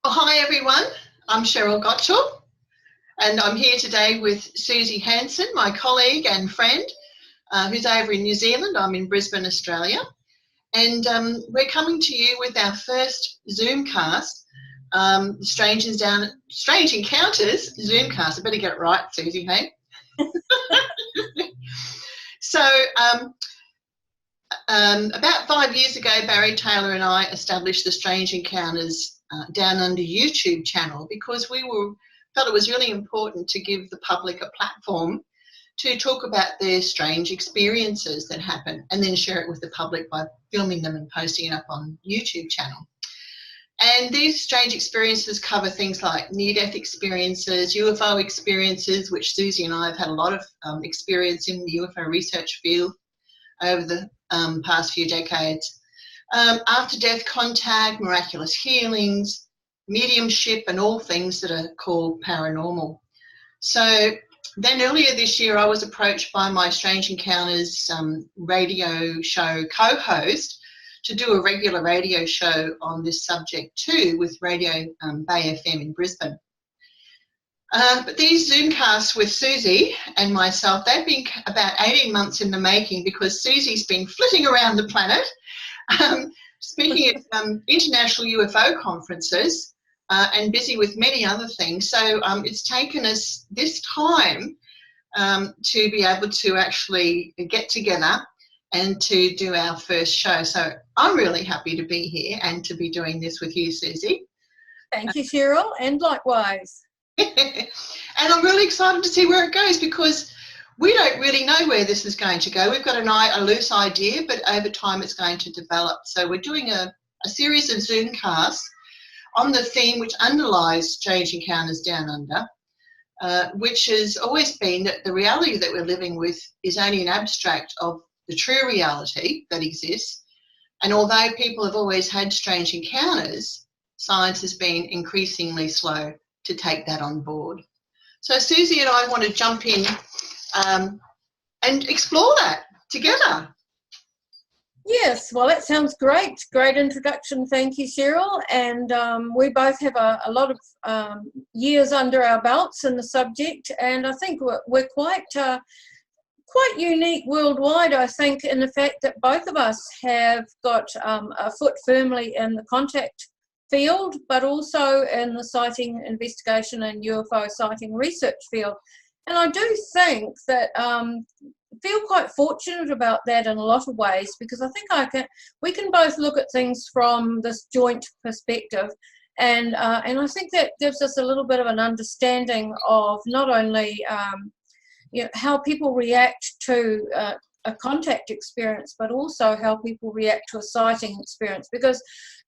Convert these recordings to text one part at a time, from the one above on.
Oh, hi everyone, I'm Sheryl Gottschall and I'm here today with Suzy Hansen, my colleague and friend who's over in New Zealand. I'm in Brisbane, Australia, and we're coming to you with our first Zoomcast, Strange Encounters Zoomcast. I better get it right, Suzy, hey? So about 5 years ago, Barry Taylor and I established the Strange Encounters Downunder YouTube channel because we felt it was really important to give the public a platform to talk about their strange experiences that happen and then share it with the public by filming them and posting it up on YouTube channel. And these strange experiences cover things like near-death experiences, UFO experiences, which Suzy and I have had a lot of experience in the UFO research field over the past few decades. After-death contact, miraculous healings, mediumship, and all things that are called paranormal. So then earlier this year, I was approached by my Strange Encounters radio show co-host to do a regular radio show on this subject too with Radio Bay FM in Brisbane. But these Zoomcasts with Suzy and myself, they've been about 18 months in the making because Suzy's been flitting around the planet, speaking at international UFO conferences and busy with many other things. So it's taken us this time to be able to actually get together and to do our first show. So I'm really happy to be here and to be doing this with you, Suzy. Thank you, Sheryl, and likewise. And I'm really excited to see where it goes because we don't really know where this is going to go. We've got a loose idea, but over time it's going to develop. So we're doing a series of Zoomcasts on the theme which underlies Strange Encounters Down Under, which has always been that the reality that we're living with is only an abstract of the true reality that exists. And although people have always had strange encounters, science has been increasingly slow to take that on board. So Suzy and I want to jump in and explore that together. Yes, well, that sounds great. Great introduction. Thank you, Sheryl. And we both have a lot of years under our belts in the subject, and I think we're quite unique worldwide, I think, in the fact that both of us have got a foot firmly in the contact field, but also in the sighting investigation and UFO sighting research field. And I do think that feel quite fortunate about that in a lot of ways, because I think we can both look at things from this joint perspective, and I think that gives us a little bit of an understanding of not only how people react to a contact experience, but also how people react to a sighting experience. Because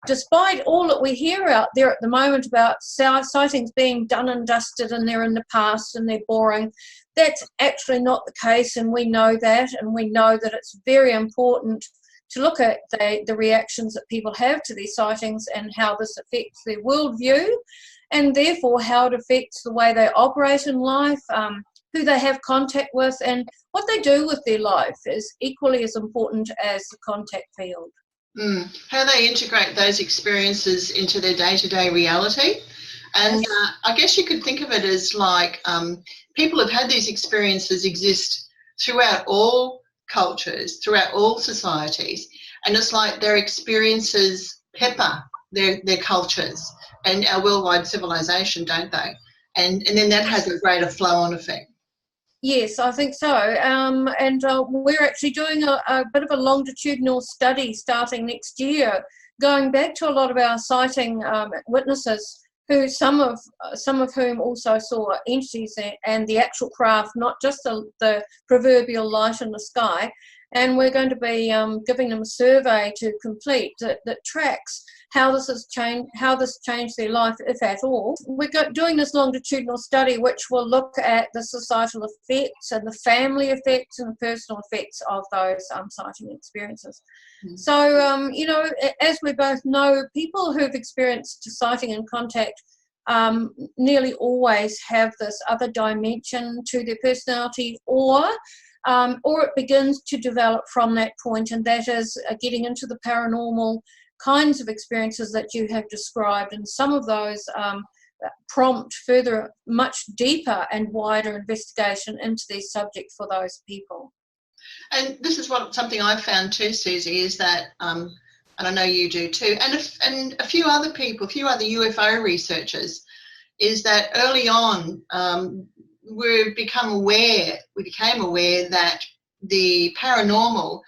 despite all that we hear out there at the moment about sightings being done and dusted and they're in the past and they're boring, that's actually not the case, and we know that, and we know that it's very important to look at the reactions that people have to these sightings and how this affects their worldview, and therefore how it affects the way they operate in life, who they have contact with, and what they do with their life is equally as important as the contact field. How they integrate those experiences into their day-to-day reality. And I guess you could think of it as like people have had these experiences exist throughout all cultures, throughout all societies, and it's like their experiences pepper their cultures and our worldwide civilization, don't they? And then that has a greater flow-on effect. Yes, I think so. And we're actually doing a bit of a longitudinal study starting next year, going back to a lot of our sighting witnesses, who some of whom also saw entities and the actual craft, not just the proverbial light in the sky. And we're going to be giving them a survey to complete that tracks how this changed their life, if at all. We're doing this longitudinal study which will look at the societal effects and the family effects and the personal effects of those sighting experiences. So, as we both know, people who've experienced sighting and contact nearly always have this other dimension to their personality, or it begins to develop from that point, and that is getting into the paranormal, kinds of experiences that you have described, and some of those prompt further, much deeper and wider investigation into these subjects for those people. And this is something I've found too, Suzy, is that, and I know you do too, and a few other people, a few other UFO researchers, is that early on we became aware that the paranormal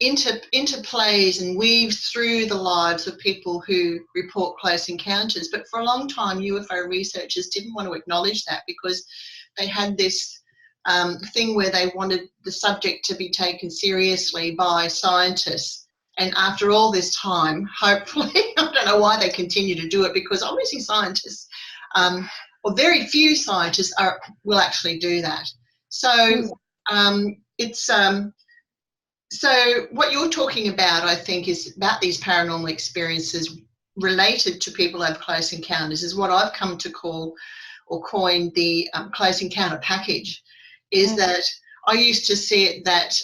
interplays and weaves through the lives of people who report close encounters. But for a long time, UFO researchers didn't want to acknowledge that because they had this thing where they wanted the subject to be taken seriously by scientists. And after all this time, hopefully, I don't know why they continue to do it, because obviously scientists, or very few scientists will actually do that. So so what you're talking about, I think, is about these paranormal experiences related to people who have close encounters, is what I've come to call or coined the close encounter package. Is that I used to see it that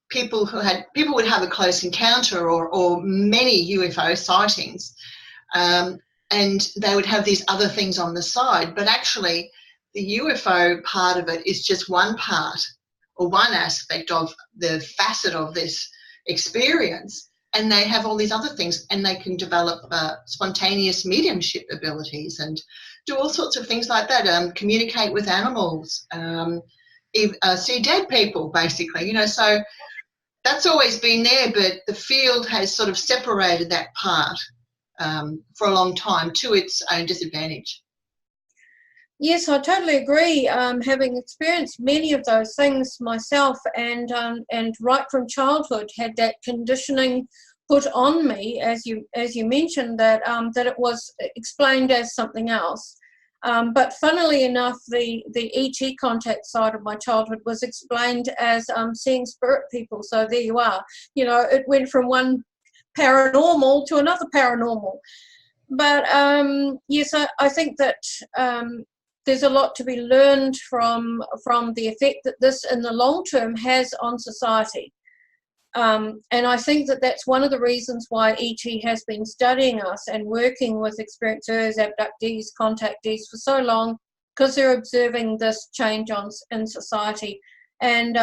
people would have a close encounter or many UFO sightings, and they would have these other things on the side, but actually the UFO part of it is just one part or one aspect of the facet of this experience, and they have all these other things, and they can develop spontaneous mediumship abilities and do all sorts of things like that, communicate with animals, see dead people, basically, so that's always been there, but the field has sort of separated that part for a long time to its own disadvantage. Yes, I totally agree. Having experienced many of those things myself, and right from childhood had that conditioning put on me, as you mentioned, that it was explained as something else. But funnily enough, the ET contact side of my childhood was explained as seeing spirit people. So there you are. It went from one paranormal to another paranormal. But yes, I think that there's a lot to be learned from the effect that this in the long term has on society. And I think that that's one of the reasons why ET has been studying us and working with experiencers, abductees, contactees for so long, because they're observing this change in society, and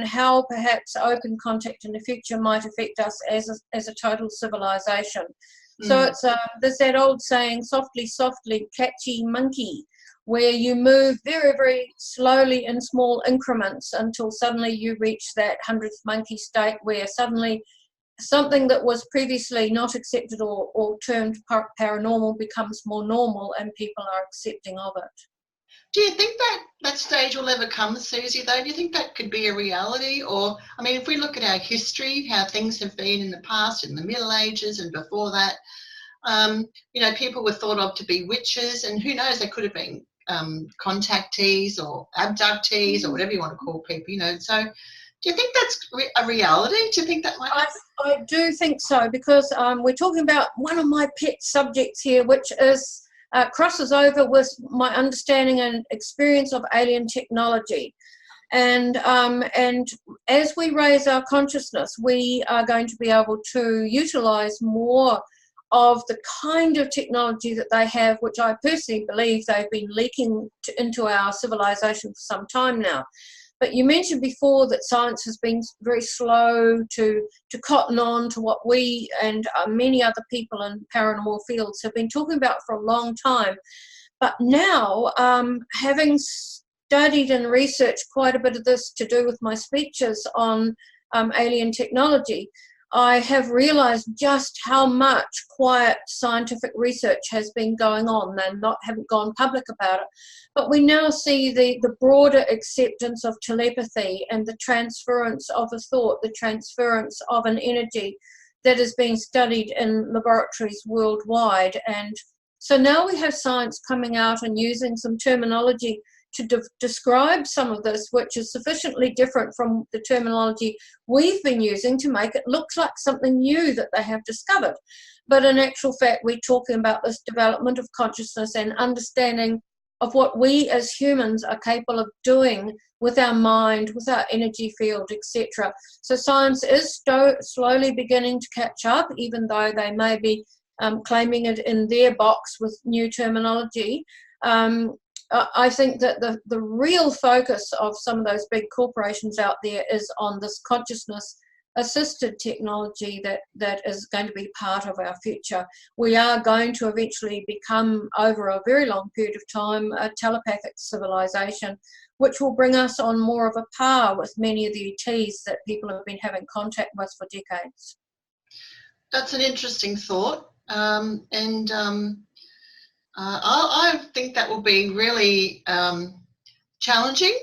how perhaps open contact in the future might affect us as a total civilization. So it's there's that old saying, softly, softly, catchy monkey, where you move very, very slowly in small increments until suddenly you reach that 100th monkey state, where suddenly something that was previously not accepted or termed paranormal becomes more normal, and people are accepting of it. Do you think that stage will ever come, Suzy, though? Do you think that could be a reality? Or, I mean, if we look at our history, how things have been in the past, in the Middle Ages and before that, people were thought of to be witches, and who knows, they could have been contactees or abductees or whatever you want to call people, So do you think that's a reality? Do you think that might happen? I do think so, because we're talking about one of my pet subjects here, which is crosses over with my understanding and experience of alien technology. And as we raise our consciousness, we are going to be able to utilize more of the kind of technology that they have, which I personally believe they've been leaking into our civilization for some time now. But you mentioned before that science has been very slow to cotton on to what we and many other people in paranormal fields have been talking about for a long time. But now, having studied and researched quite a bit of this to do with my speeches on alien technology, I have realized just how much quiet scientific research has been going on, and haven't gone public about it. But we now see the broader acceptance of telepathy and the transference of a thought, the transference of an energy that is being studied in laboratories worldwide. And so now we have science coming out and using some terminology to describe some of this, which is sufficiently different from the terminology we've been using to make it look like something new that they have discovered. But in actual fact, we're talking about this development of consciousness and understanding what we as humans are capable of doing with our mind, with our energy field, etc. So science is slowly beginning to catch up, even though they may be claiming it in their box with new terminology. I think that the real focus of some of those big corporations out there is on this consciousness assisted technology that is going to be part of our future. We are going to eventually become, over a very long period of time, a telepathic civilization, which will bring us on more of a par with many of the ETs that people have been having contact with for decades. That's an interesting thought. I think that will be really challenging,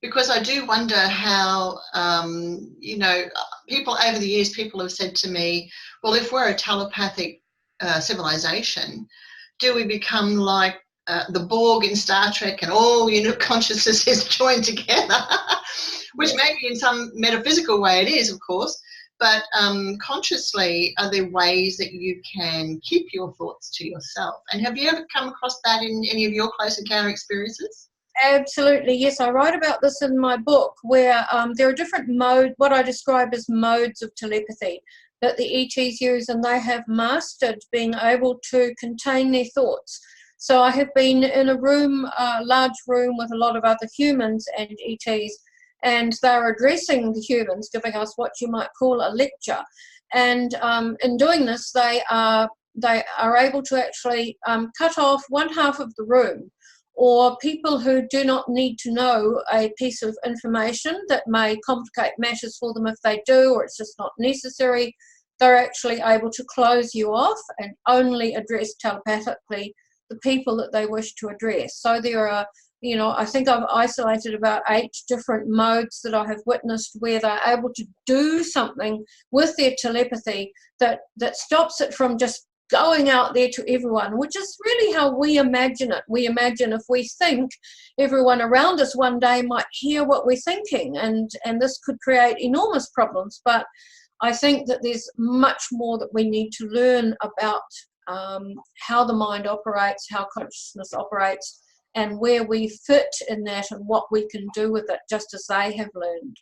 because I do wonder how, people over the years, people have said to me, well, if we're a telepathic civilization, do we become like the Borg in Star Trek and all unit consciousness is joined together? Which maybe in some metaphysical way it is, of course, but consciously, are there ways that you can keep your thoughts to yourself? And have you ever come across that in any of your close encounter experiences? Absolutely, yes. I write about this in my book, where there are different modes, what I describe as modes of telepathy, that the ETs use, and they have mastered being able to contain their thoughts. So I have been in a room, a large room with a lot of other humans and ETs, and they're addressing the humans, giving us what you might call a lecture. And in doing this, they are able to actually cut off one half of the room, or people who do not need to know a piece of information that may complicate matters for them if they do, or it's just not necessary. They're actually able to close you off and only address telepathically the people that they wish to address. So there are, I think I've isolated about 8 different modes that I have witnessed where they're able to do something with their telepathy that stops it from just going out there to everyone, which is really how we imagine it. We imagine if we think, everyone around us one day might hear what we're thinking, and this could create enormous problems. But I think that there's much more that we need to learn about how the mind operates, how consciousness operates, and where we fit in that and what we can do with it, just as they have learned.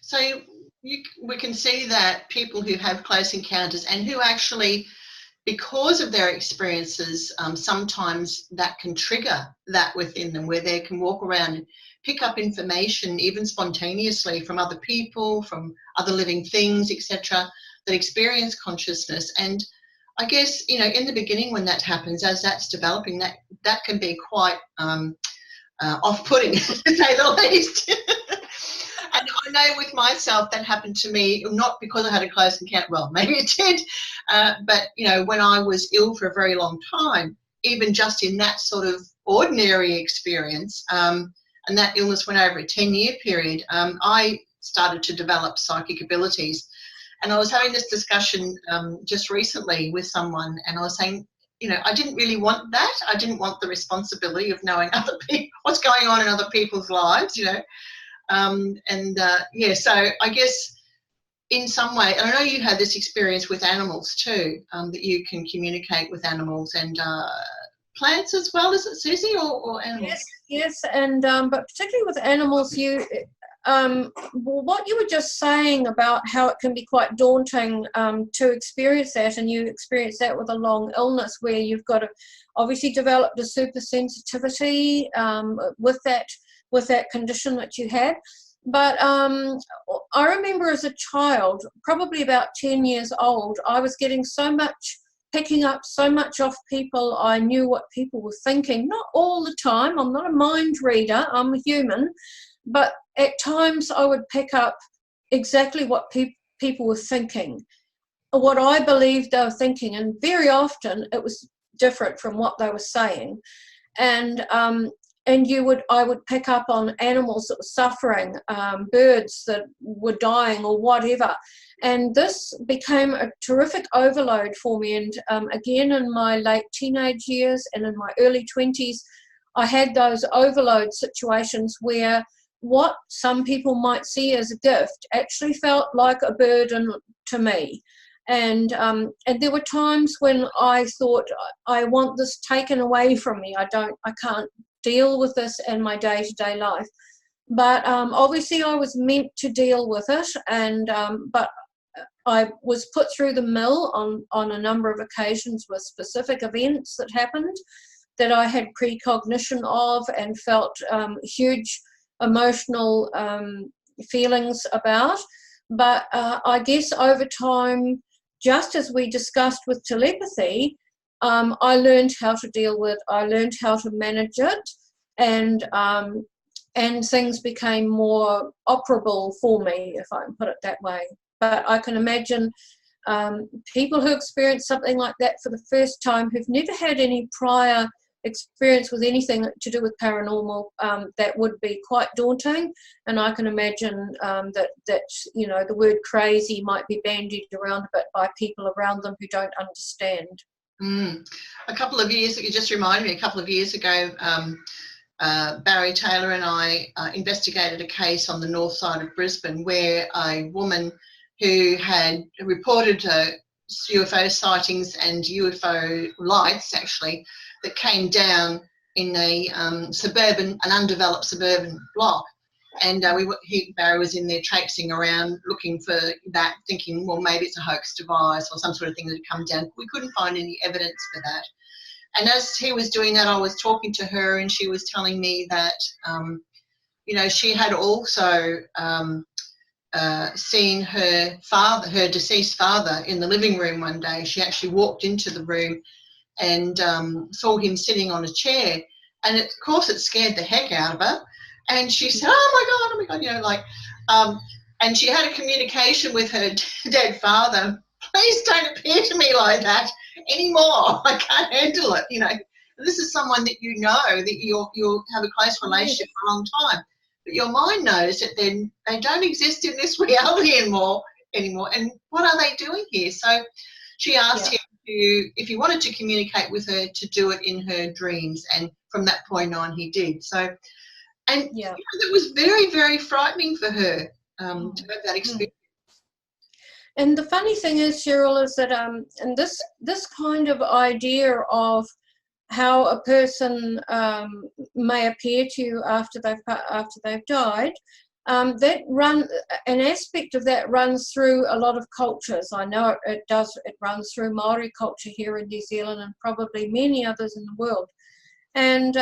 So we can see that people who have close encounters and who actually, because of their experiences, sometimes that can trigger that within them, where they can walk around and pick up information even spontaneously from other people, from other living things, etc., that experience consciousness. And I guess, in the beginning when that happens, as that's developing, that can be quite off-putting, to say the least. And I know with myself that happened to me, not because I had a close encounter, well, maybe it did, but, when I was ill for a very long time, even just in that sort of ordinary experience, and that illness went over a 10-year period, I started to develop psychic abilities. And I was having this discussion just recently with someone, and I was saying, I didn't really want that. I didn't want the responsibility of knowing other people, what's going on in other people's lives, so I guess in some way, and I know you had this experience with animals too, that you can communicate with animals and plants as well, is it, Suzy, or animals? Yes, and but particularly with animals, what you were just saying about how it can be quite daunting to experience that, and you experience that with a long illness where you've got to obviously developed a super sensitivity with that condition that you had. But I remember as a child, probably about 10 years old, I was picking up so much off people. I knew what people were thinking, not all the time. I'm not a mind reader, I'm a human. But at times I would pick up exactly what people were thinking, what I believed they were thinking. And very often it was different from what they were saying. And I would pick up on animals that were suffering, birds that were dying or whatever. And this became a terrific overload for me. And again, in my late teenage years and in my early 20s, I had those overload situations where what some people might see as a gift actually felt like a burden to me. And there were times when I thought, I want this taken away from me. I can't deal with this in my day-to-day life. But obviously I was meant to deal with it, and but I was put through the mill on a number of occasions with specific events that happened that I had precognition of and felt huge emotional feelings about. But I guess over time, just as we discussed with telepathy, I learned how to deal with, I learned how to manage it, and things became more operable for me, if I can put it that way. But I can imagine people who experience something like that for the first time, who've never had any prior experience with anything to do with paranormal, that would be quite daunting. And I can imagine that you know, the word crazy might be bandied around a bit by people around them who don't understand. A couple of years, you just reminded me, a couple of years ago, Barry Taylor and I investigated a case on the north side of Brisbane where a woman who had reported UFO sightings and UFO lights, actually, that came down in a an undeveloped suburban block. And Barry was in there traipsing around looking for that, thinking, well, maybe it's a hoax device or some sort of thing that had come down. We couldn't find any evidence for that. And as he was doing that, I was talking to her, and she was telling me that, you know, she had also seen her father, her deceased father, in the living room one day. She actually walked into the room and saw him sitting on a chair. And of course, it scared the heck out of her. And she said, oh my God, you know, like, and she had a communication with her dead father. Please don't appear to me like that anymore. I can't handle it, you know. This is someone that you know, that you'll have a close relationship for a long time. But your mind knows that then they don't exist in this reality anymore. And what are they doing here? So she asked him if he wanted to communicate with her, to do it in her dreams. And from that point on, he did. So, and you know, it was very, very frightening for her to have that experience. And the funny thing is, Sheryl, is that and this kind of idea of how a person may appear to you after they've died, an aspect of that runs through a lot of cultures. I know it does. It runs through Maori culture here in New Zealand, and probably many others in the world. And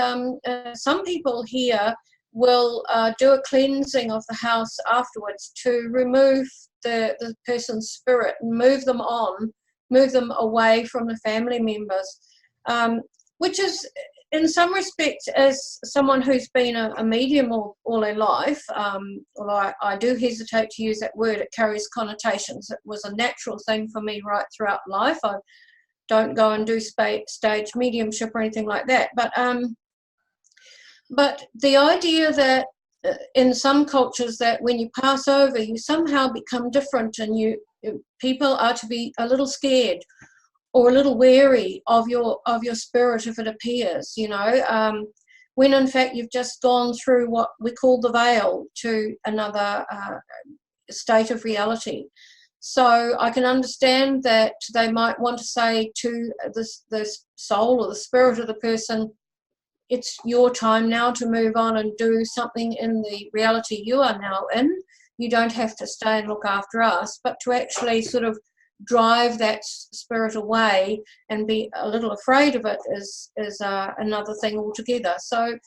some people here will do a cleansing of the house afterwards to remove the person's spirit and move them away from the family members, which is, in some respects, as someone who's been a medium all their life, although I do hesitate to use that word, it carries connotations. It was a natural thing for me right throughout life. I don't go and do stage mediumship or anything like that. But the idea that in some cultures that when you pass over, you somehow become different, and people are to be a little scared or a little wary of your spirit if it appears, you know, when in fact you've just gone through what we call the veil to another state of reality. So I can understand that they might want to say to the soul or the spirit of the person, it's your time now to move on and do something in the reality you are now in. You don't have to stay and look after us, but to actually sort of drive that spirit away and be a little afraid of it is another thing altogether. So,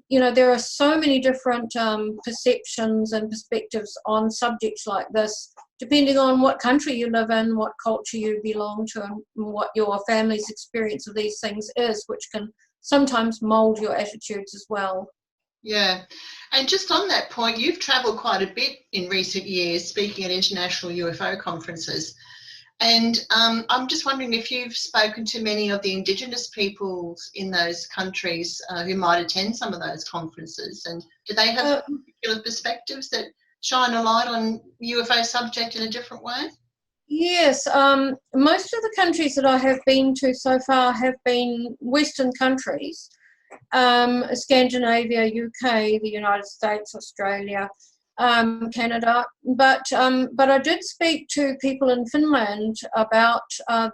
you know, there are so many different perceptions and perspectives on subjects like this, depending on what country you live in, what culture you belong to, and what your family's experience of these things is, which can sometimes mould your attitudes as well. Yeah. And just on that point, you've travelled quite a bit in recent years speaking at international UFO conferences. And I'm just wondering if you've spoken to many of the Indigenous peoples in those countries who might attend some of those conferences. And do they have particular perspectives that shine a light on UFO subject in a different way? Yes, most of the countries that I have been to so far have been Western countries, Scandinavia, UK, the United States, Australia, Canada. But I did speak to people in Finland about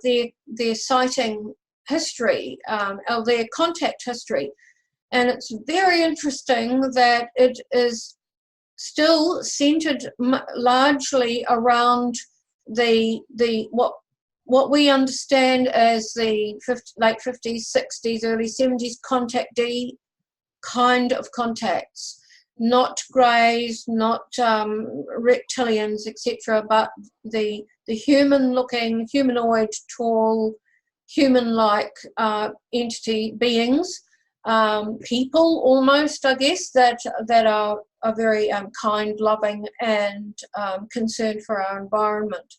their sighting history, or their contact history. And it's very interesting that it is still centered largely around the what we understand as the late 50s, 60s, early 70s contactee kind of contacts, not greys, not reptilians, etc., but the human-looking, humanoid, tall, human-like entity beings, people almost, I guess, that are very kind, loving, and concerned for our environment.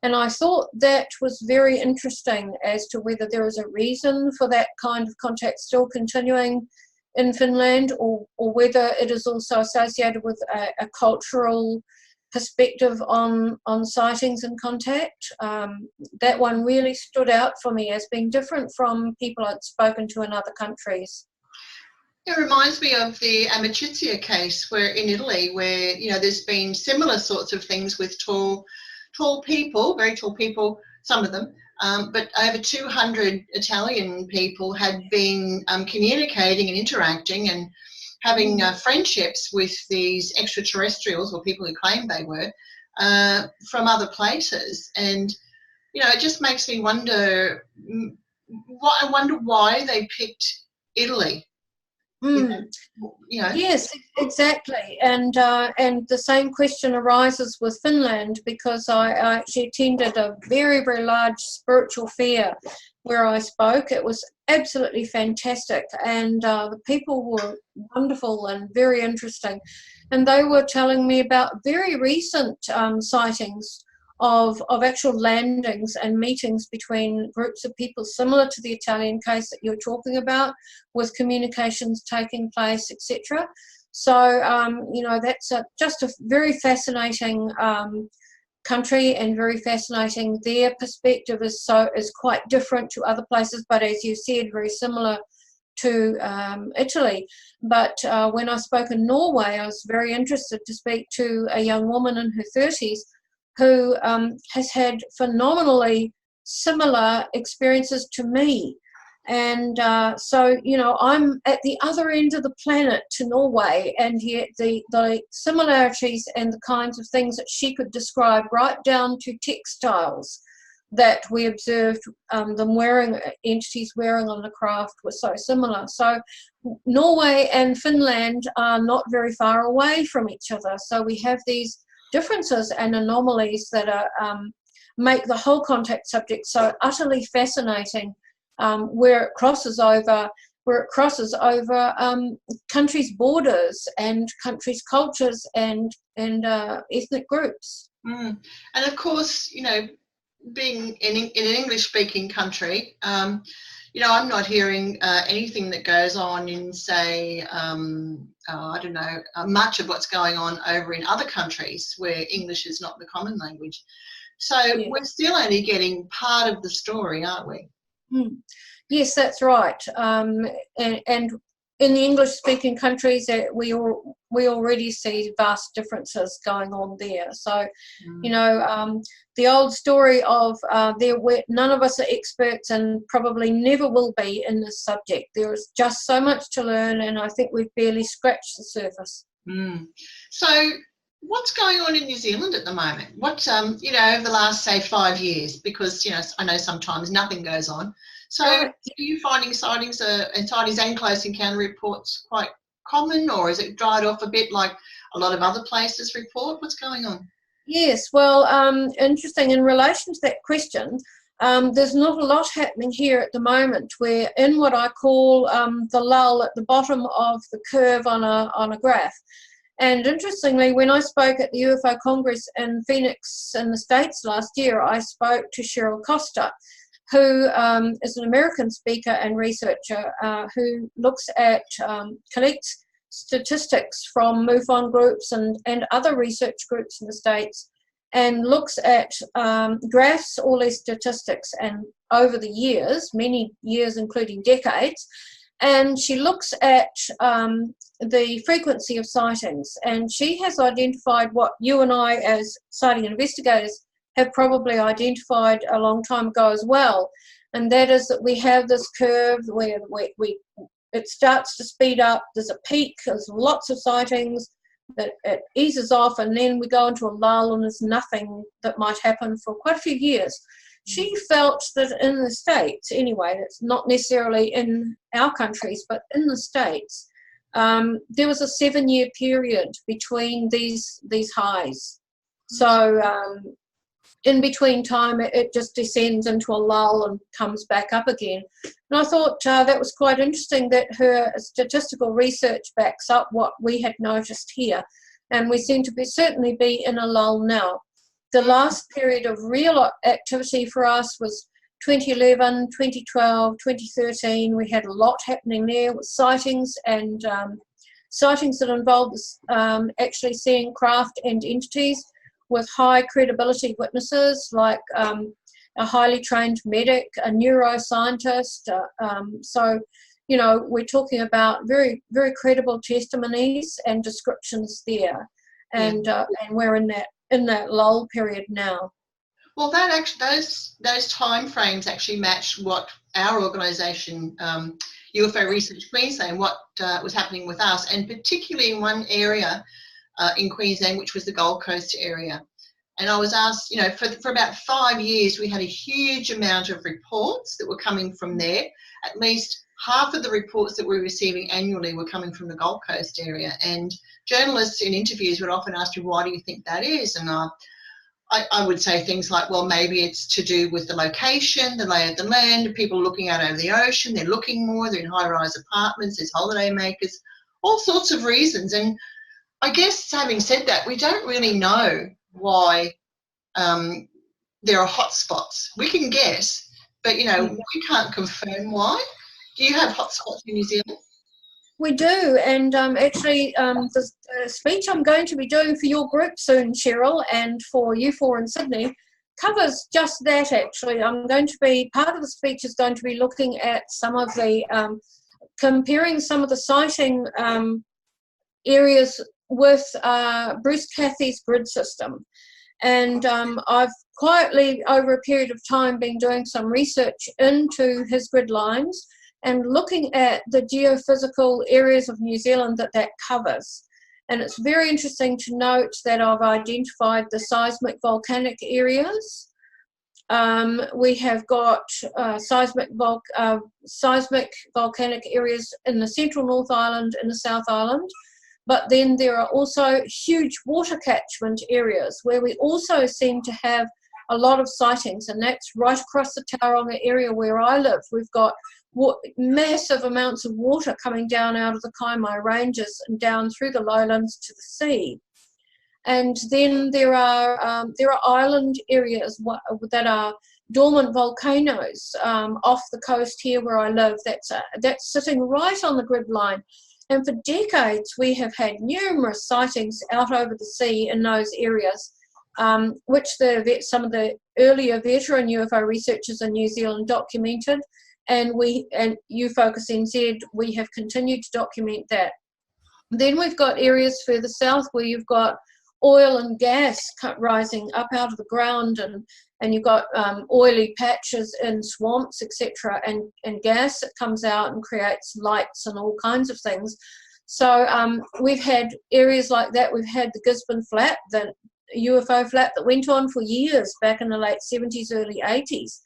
And I thought that was very interesting as to whether there is a reason for that kind of contact still continuing in Finland, or whether it is also associated with a cultural perspective on sightings and contact. That one really stood out for me as being different from people I'd spoken to in other countries. It reminds me of the Amicizia case where in Italy, where there's been similar sorts of things with tall people, very tall people, some of them, but over 200 Italian people had been communicating and interacting and having friendships with these extraterrestrials, or people who claimed they were, from other places. And it just makes me wonder. I wonder why they picked Italy. Yes, exactly, and the same question arises with Finland, because I actually attended a very, very large spiritual fair where I spoke. It was absolutely fantastic, and the people were wonderful and very interesting, and they were telling me about very recent sightings of actual landings and meetings between groups of people, similar to the Italian case that you're talking about, with communications taking place, etc. So, that's just a very fascinating country, and very fascinating. Their perspective is quite different to other places, but as you said, very similar to Italy. But when I spoke in Norway, I was very interested to speak to a young woman in her 30s who has had phenomenally similar experiences to me. And so, I'm at the other end of the planet to Norway, and yet the similarities and the kinds of things that she could describe, right down to textiles that we observed entities wearing on the craft, were so similar. So Norway and Finland are not very far away from each other. So we have these differences and anomalies that make the whole contact subject so utterly fascinating, where it crosses over countries' borders and countries' cultures and ethnic groups. And of course, being in an English-speaking country, I'm not hearing anything that goes on in, say, I don't know, much of what's going on over in other countries where English is not the common language. So we're still only getting part of the story, aren't we? Yes, that's right. And in the English-speaking countries, we already see vast differences going on there. So, the old story of none of us are experts and probably never will be in this subject. There is just so much to learn, and I think we've barely scratched the surface. So, what's going on in New Zealand at the moment? What, over the last, say, 5 years? Because, I know sometimes nothing goes on. So are you finding sightings and close encounter reports quite common, or is it dried off a bit like a lot of other places report? What's going on? Yes, well, interesting. In relation to that question, there's not a lot happening here at the moment. We're in what I call the lull at the bottom of the curve on a graph. And interestingly, when I spoke at the UFO Congress in Phoenix in the States last year, I spoke to Sheryl Gottschall, who is an American speaker and researcher who collects statistics from MUFON groups and other research groups in the States, and looks at graphs all these statistics and over the years, many years including decades, and she looks at the frequency of sightings, and she has identified what you and I as sighting investigators have probably identified a long time ago as well, and that is that we have this curve where we it starts to speed up. There's a peak. There's lots of sightings. That it eases off, and then we go into a lull, and there's nothing that might happen for quite a few years. She felt that in the States, anyway, it's not necessarily in our countries, but in the States, there was a 7-year period between these highs. So in between time, it just descends into a lull and comes back up again. And I thought that was quite interesting that her statistical research backs up what we had noticed here. And we seem to certainly be in a lull now. The last period of real activity for us was 2011, 2012, 2013. We had a lot happening there with sightings and sightings that involved actually seeing craft and entities with high credibility witnesses, like a highly trained medic, a neuroscientist. So, you know, we're talking about very, very credible testimonies and descriptions there, and we're in that lull period now. Well, that actually, those time frames actually match what our organisation, UFO Research Queensland, what was happening with us, and particularly in one area in Queensland, which was the Gold Coast area. And I was asked, you know, for about 5 years, we had a huge amount of reports that were coming from there. At least half of the reports that we were receiving annually were coming from the Gold Coast area. And journalists in interviews would often ask me, why do you think that is? And I would say things like, well, maybe it's to do with the location, the lay of the land, people looking out over the ocean, they're looking more, they're in high-rise apartments, there's holiday makers, all sorts of reasons. And I guess having said that, we don't really know why there are hot spots. We can guess, but, you know, we can't confirm why. Do you have hot spots in New Zealand? We do, and actually the speech I'm going to be doing for your group soon, Sheryl, and for U4 in Sydney, covers just that, actually. I'm going to be, part of the speech is going to be looking at some of the, comparing some of the sighting areas with Bruce Cathy's grid system. And I've quietly, over a period of time, been doing some research into his grid lines and looking at the geophysical areas of New Zealand that covers. And it's very interesting to note that I've identified the seismic volcanic areas. We have got seismic volcanic areas in the central North Island and the South Island. But then there are also huge water catchment areas where we also seem to have a lot of sightings, and that's right across the Tauranga area where I live. We've got massive amounts of water coming down out of the Kaimai Ranges and down through the lowlands to the sea. And then there are island areas that are dormant volcanoes off the coast here where I live. That's sitting right on the grid line. And for decades, we have had numerous sightings out over the sea in those areas, which some of the earlier veteran UFO researchers in New Zealand documented. And UFocus NZ, we have continued to document that. Then we've got areas further south where you've got oil and gas rising up out of the ground, and you've got oily patches in swamps, etc., and gas that comes out and creates lights and all kinds of things. So we've had areas like that. We've had the Gisborne Flat, the UFO flat that went on for years back in the late 70s, early 80s.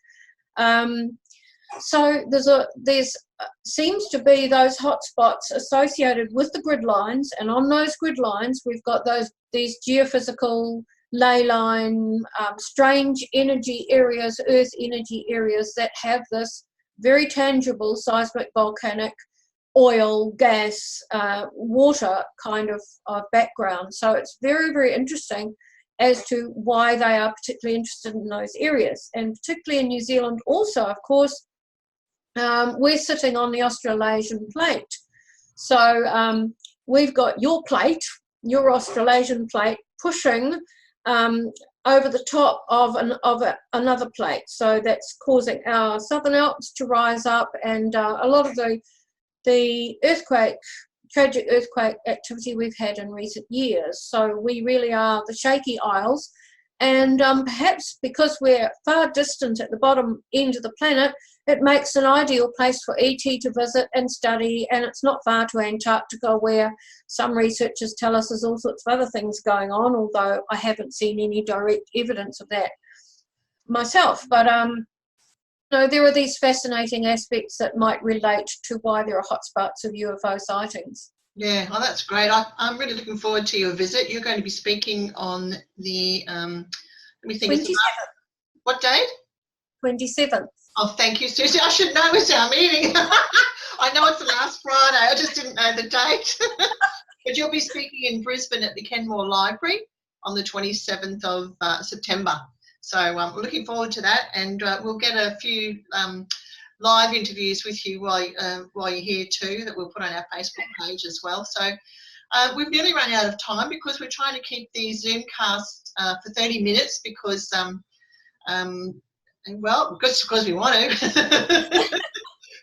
So there's seems to be those hotspots associated with the grid lines, and on those grid lines we've got these geophysical ley line, strange energy areas, earth energy areas that have this very tangible seismic volcanic oil, gas, water kind of background. So it's very, very interesting as to why they are particularly interested in those areas. And particularly in New Zealand also, of course, we're sitting on the Australasian plate. So we've got your plate, your Australasian plate, pushing over the top of another plate. So that's causing our Southern Alps to rise up, and a lot of the tragic earthquake activity we've had in recent years. So we really are the shaky isles. And perhaps because we're far distant at the bottom end of the planet, it makes an ideal place for ET to visit and study, and it's not far to Antarctica, where some researchers tell us there's all sorts of other things going on, although I haven't seen any direct evidence of that myself. But there are these fascinating aspects that might relate to why there are hotspots of UFO sightings. Yeah, well, that's great. I'm really looking forward to your visit. You're going to be speaking on the, let me think. 27th. What date? 27th. Oh, thank you, Susie. I should know it's our meeting. I know it's the last Friday. I just didn't know the date. But you'll be speaking in Brisbane at the Kenmore Library on the 27th of September. So we're looking forward to that, and we'll get a few live interviews with you while you're here too, that we'll put on our Facebook page as well. So we've nearly run out of time because we're trying to keep the Zoomcast for 30 minutes because, because we want to.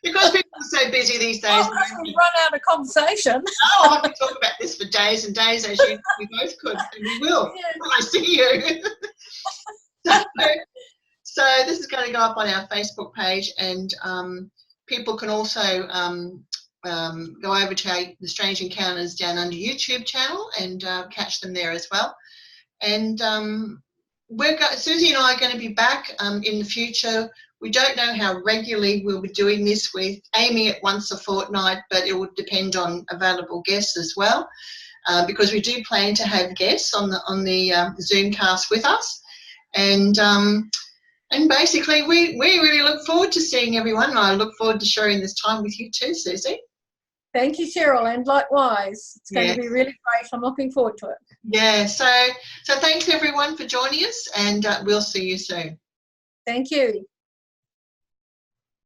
Because people are so busy these days. We've run out of conversation. Oh, I could talk about this for days and days, as we both could, and we will when I see you. So this is going to go up on our Facebook page, and people can also go over to the Strange Encounters Down Under YouTube channel and catch them there as well. And Susie and I are going to be back in the future. We don't know how regularly we'll be doing this. We're aiming at once a fortnight, but it would depend on available guests as well, because we do plan to have guests on the Zoomcast with us. And basically, we really look forward to seeing everyone, and I look forward to sharing this time with you too, Susie. Thank you, Sheryl, and likewise. It's going to be really great. I'm looking forward to it. Yeah, so thanks everyone for joining us, and we'll see you soon. Thank you.